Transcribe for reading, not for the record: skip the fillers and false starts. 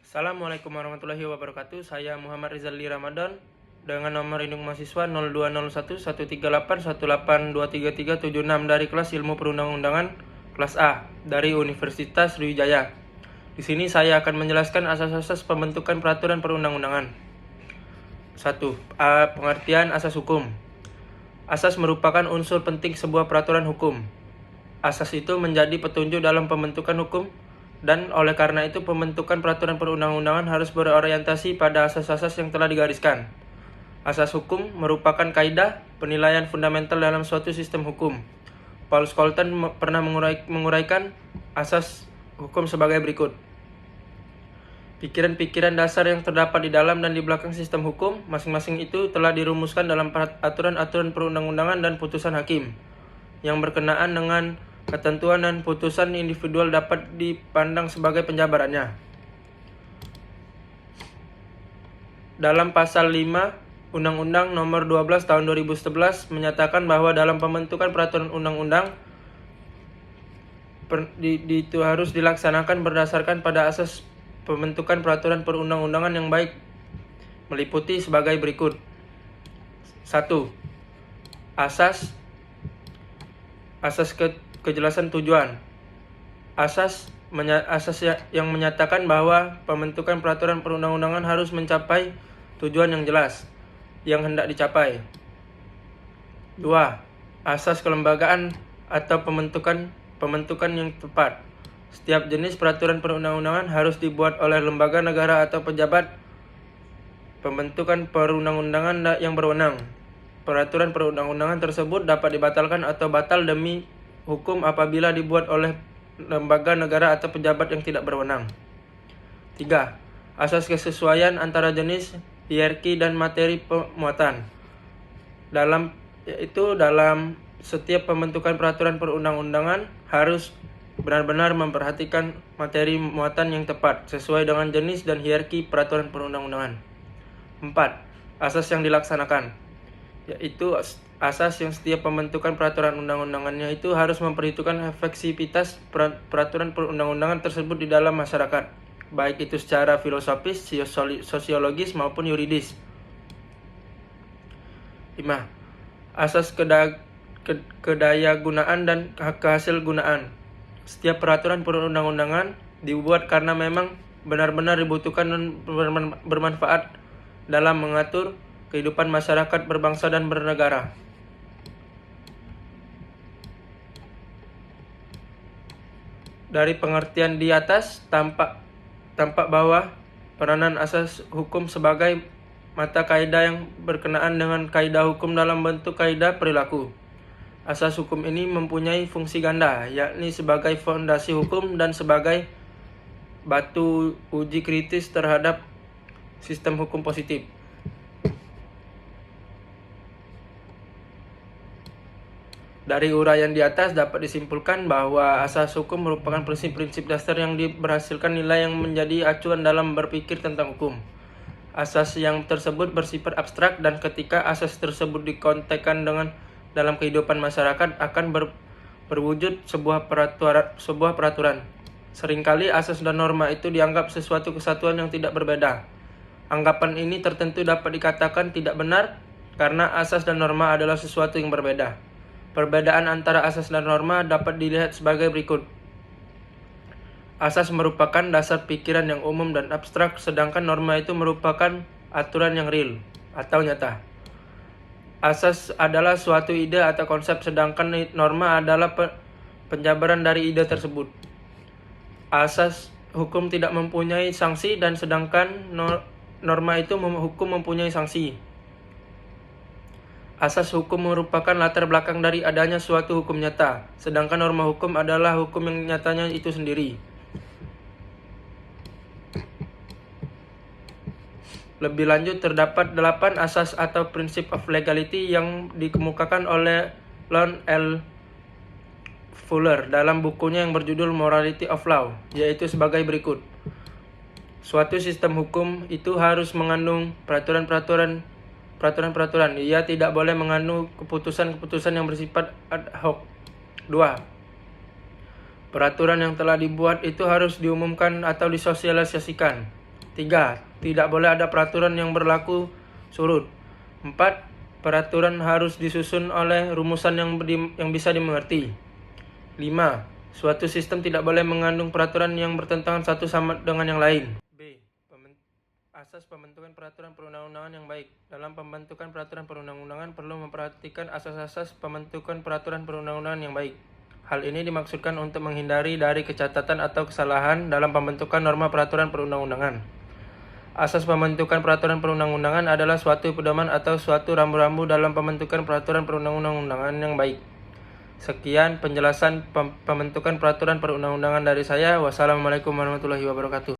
Assalamualaikum warahmatullahi wabarakatuh. Saya Muhammad Rizaldi Ramadan dengan nomor induk mahasiswa 02011381823376 dari kelas Ilmu Perundang-undangan kelas A dari Universitas Sriwijaya. Di sini saya akan menjelaskan asas-asas pembentukan peraturan perundang-undangan. 1. Pengertian asas hukum. Asas merupakan unsur penting sebuah peraturan hukum. Asas itu menjadi petunjuk dalam pembentukan hukum, dan oleh karena itu pembentukan peraturan perundang-undangan harus berorientasi pada asas-asas yang telah digariskan. Asas hukum merupakan kaidah penilaian fundamental dalam suatu sistem hukum. Paul Scholten pernah menguraikan asas hukum sebagai berikut. Pikiran-pikiran dasar yang terdapat di dalam dan di belakang sistem hukum masing-masing itu telah dirumuskan dalam aturan-aturan perundang-undangan dan putusan hakim yang berkenaan dengan ketentuan dan putusan individual dapat dipandang sebagai penjabarannya. Dalam pasal 5 Undang-Undang Nomor 12 Tahun 2011 menyatakan bahwa dalam pembentukan peraturan undang-undang itu harus dilaksanakan berdasarkan pada asas pembentukan peraturan perundang-undangan yang baik, meliputi sebagai berikut. 1. Asas kejelasan tujuan. Asas yang menyatakan bahwa pembentukan peraturan perundang-undangan harus mencapai tujuan yang jelas yang hendak dicapai. 2. Asas kelembagaan atau pembentukan yang tepat. Setiap jenis peraturan perundang-undangan harus dibuat oleh lembaga negara atau pejabat pembentukan perundang-undangan yang berwenang. Peraturan perundang-undangan tersebut dapat dibatalkan atau batal demi hukum apabila dibuat oleh lembaga negara atau pejabat yang tidak berwenang. 3. Asas kesesuaian antara jenis, hierarki, dan materi pemuatan. Dalam setiap pembentukan peraturan perundang-undangan harus benar-benar memperhatikan materi muatan yang tepat sesuai dengan jenis dan hierarki peraturan perundang-undangan. 4. Asas yang dilaksanakan, yaitu asas yang setiap pembentukan peraturan undang-undangannya itu harus memperhitungkan efektivitas peraturan perundang-undangan tersebut di dalam masyarakat, baik itu secara filosofis, sosiologis maupun yuridis. 5. Asas kedayagunaan dan kehasilgunaan. Setiap peraturan perundang-undangan dibuat karena memang benar-benar dibutuhkan dan bermanfaat dalam mengatur kehidupan masyarakat berbangsa dan bernegara. Dari pengertian di atas tampak bahwa peranan asas hukum sebagai mata kaidah yang berkenaan dengan kaidah hukum dalam bentuk kaidah perilaku. Asas hukum ini mempunyai fungsi ganda, yakni sebagai fondasi hukum dan sebagai batu uji kritis terhadap sistem hukum positif. Dari uraian di atas dapat disimpulkan bahwa asas hukum merupakan prinsip-prinsip dasar yang berhasilkan nilai yang menjadi acuan dalam berpikir tentang hukum. Asas yang tersebut bersifat abstrak, dan ketika asas tersebut dikontekskan dalam kehidupan masyarakat akan berwujud sebuah peraturan. Seringkali asas dan norma itu dianggap sesuatu kesatuan yang tidak berbeda. Anggapan ini tertentu dapat dikatakan tidak benar karena asas dan norma adalah sesuatu yang berbeda. Perbedaan antara asas dan norma dapat dilihat sebagai berikut. Asas merupakan dasar pikiran yang umum dan abstrak, sedangkan norma itu merupakan aturan yang real atau nyata. Asas adalah suatu ide atau konsep, sedangkan norma adalah penjabaran dari ide tersebut. Asas hukum tidak mempunyai sanksi, dan sedangkan norma itu hukum mempunyai sanksi. Asas hukum merupakan latar belakang dari adanya suatu hukum nyata, sedangkan norma hukum adalah hukum yang nyatanya itu sendiri. Lebih lanjut, terdapat 8 asas atau principle of legality yang dikemukakan oleh Lon L. Fuller dalam bukunya yang berjudul Morality of Law, yaitu sebagai berikut. Suatu sistem hukum itu harus mengandung peraturan-peraturan. Ia tidak boleh mengandung keputusan-keputusan yang bersifat ad hoc. 2. Peraturan yang telah dibuat itu harus diumumkan atau disosialisasikan. 3. Tidak boleh ada peraturan yang berlaku surut. 4. Peraturan harus disusun oleh rumusan yang bisa dimengerti. 5. Suatu sistem tidak boleh mengandung peraturan yang bertentangan satu sama dengan yang lain. B. Asas pembentukan peraturan perundang-undangan yang baik. Dalam pembentukan peraturan perundang-undangan perlu memperhatikan asas-asas pembentukan peraturan perundang-undangan yang baik. Hal ini dimaksudkan untuk menghindari dari kecacatan atau kesalahan dalam pembentukan norma peraturan perundang-undangan. Asas pembentukan peraturan perundang-undangan adalah suatu pedoman atau suatu rambu-rambu dalam pembentukan peraturan perundang-undangan yang baik. Sekian penjelasan pembentukan peraturan perundang-undangan dari saya. Wassalamualaikum warahmatullahi wabarakatuh.